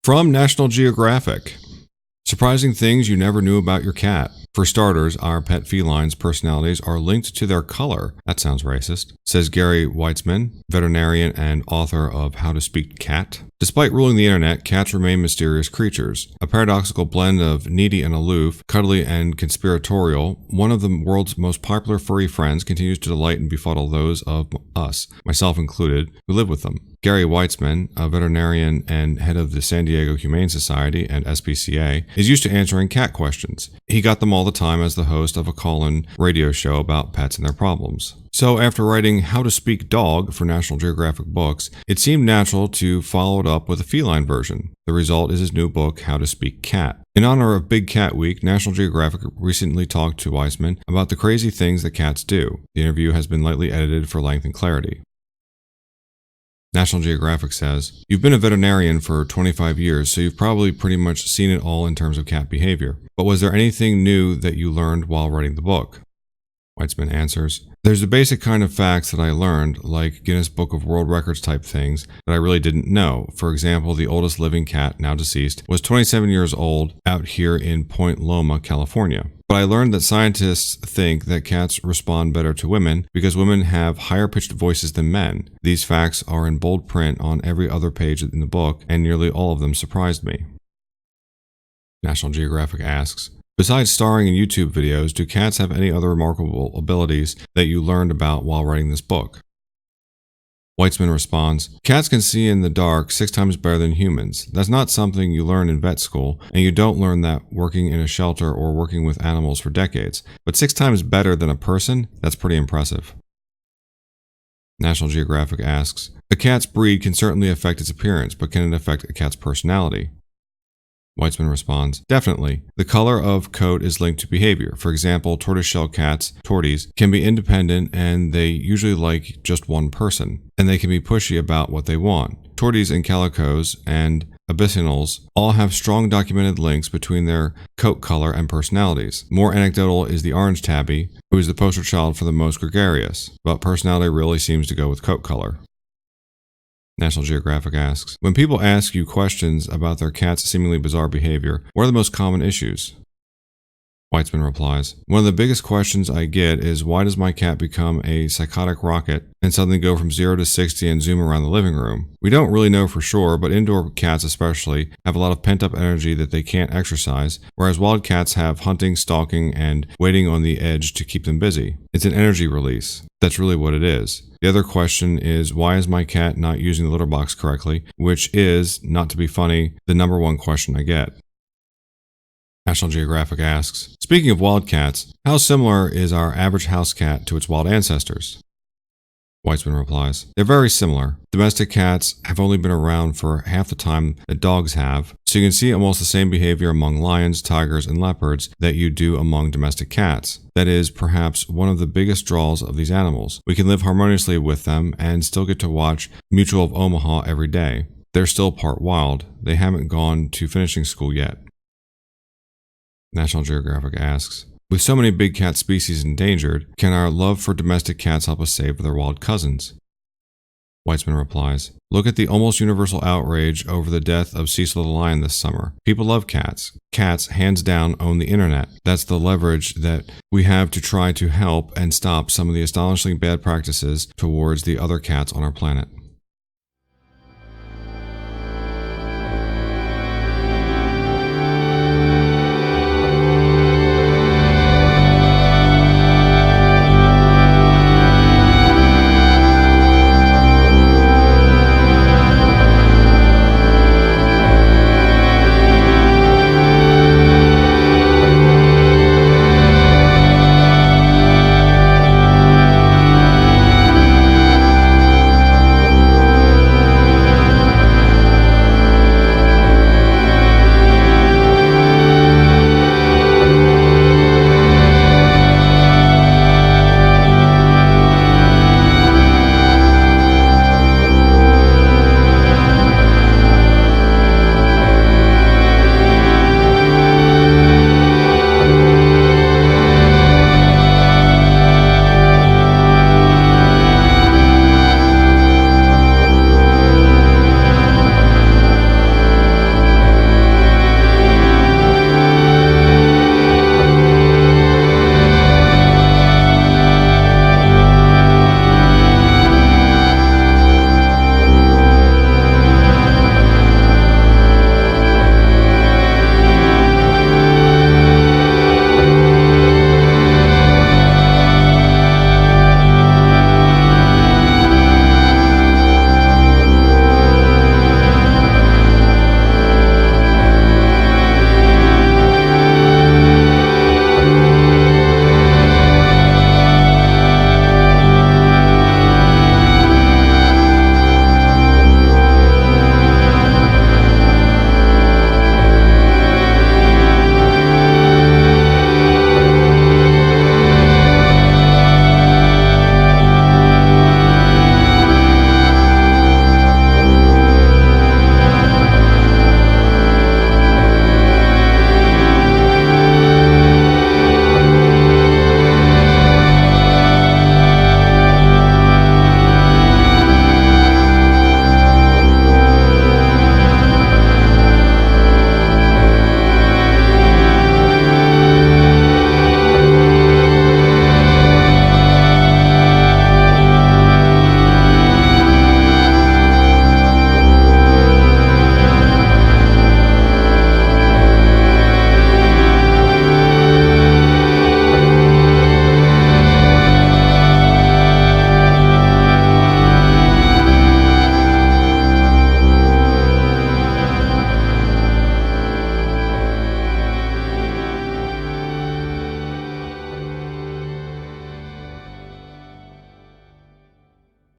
From National Geographic. Surprising things you never knew about your cat. For starters, our pet felines' personalities are linked to their color. That sounds racist, says Gary Weitzman, veterinarian and author of How to Speak Cat. Despite ruling the internet, cats remain mysterious creatures. A paradoxical blend of needy and aloof, cuddly and conspiratorial, one of the world's most popular furry friends continues to delight and befuddle those of us, myself included, who live with them. Gary Weitzman, a veterinarian and head of the San Diego Humane Society and SPCA, is used to answering cat questions. He got them all the time as the host of a call-in radio show about pets and their problems. So after writing How to Speak Dog for National Geographic Books, it seemed natural to follow it up with a feline version. The result is his new book, How to Speak Cat. In honor of Big Cat Week, National Geographic recently talked to Weitzman about the crazy things that cats do. The interview has been lightly edited for length and clarity. National Geographic says, "You've been a veterinarian for 25 years, so you've probably pretty much seen it all in terms of cat behavior. But was there anything new that you learned while writing the book?" Weitzman answers, "There's the basic kind of facts that I learned, like Guinness Book of World Records type things, that I really didn't know. For example, the oldest living cat, now deceased, was 27 years old out here in Point Loma, California. But I learned that scientists think that cats respond better to women because women have higher-pitched voices than men. These facts are in bold print on every other page in the book, and nearly all of them surprised me." National Geographic asks, "Besides starring in YouTube videos, do cats have any other remarkable abilities that you learned about while writing this book?" Weitzman responds, "Cats can see in the dark 6 times better than humans. That's not something you learn in vet school, and you don't learn that working in a shelter or working with animals for decades. But 6 times better than a person? That's pretty impressive." National Geographic asks, "A cat's breed can certainly affect its appearance, but can it affect a cat's personality?" Weitzman responds, "Definitely. The color of coat is linked to behavior. For example, tortoiseshell cats, torties, can be independent and they usually like just one person, and they can be pushy about what they want. Torties and calicos and abyssinals all have strong documented links between their coat color and personalities. More anecdotal is the orange tabby, who is the poster child for the most gregarious, but personality really seems to go with coat color." National Geographic asks, "When people ask you questions about their cat's seemingly bizarre behavior, what are the most common issues?" Weitzman replies, "One of the biggest questions I get is why does my cat become a psychotic rocket and suddenly go from 0 to 60 and zoom around the living room? We don't really know for sure, but indoor cats especially have a lot of pent-up energy that they can't exercise, whereas wild cats have hunting, stalking, and waiting on the edge to keep them busy. It's an energy release. That's really what it is. The other question is, why is my cat not using the litter box correctly, which is, not to be funny, the number one question I get." National Geographic asks, "Speaking of wild cats, how similar is our average house cat to its wild ancestors?" Weitzman replies, "They're very similar. Domestic cats have only been around for half the time that dogs have, so you can see almost the same behavior among lions, tigers, and leopards that you do among domestic cats. That is perhaps one of the biggest draws of these animals. We can live harmoniously with them and still get to watch Mutual of Omaha every day. They're still part wild. They haven't gone to finishing school yet." National Geographic asks, "With so many big cat species endangered, can our love for domestic cats help us save their wild cousins?" Weitzman replies, "Look at the almost universal outrage over the death of Cecil the lion this summer. People love cats. Cats, hands down, own the internet. That's the leverage that we have to try to help and stop some of the astonishingly bad practices towards the other cats on our planet."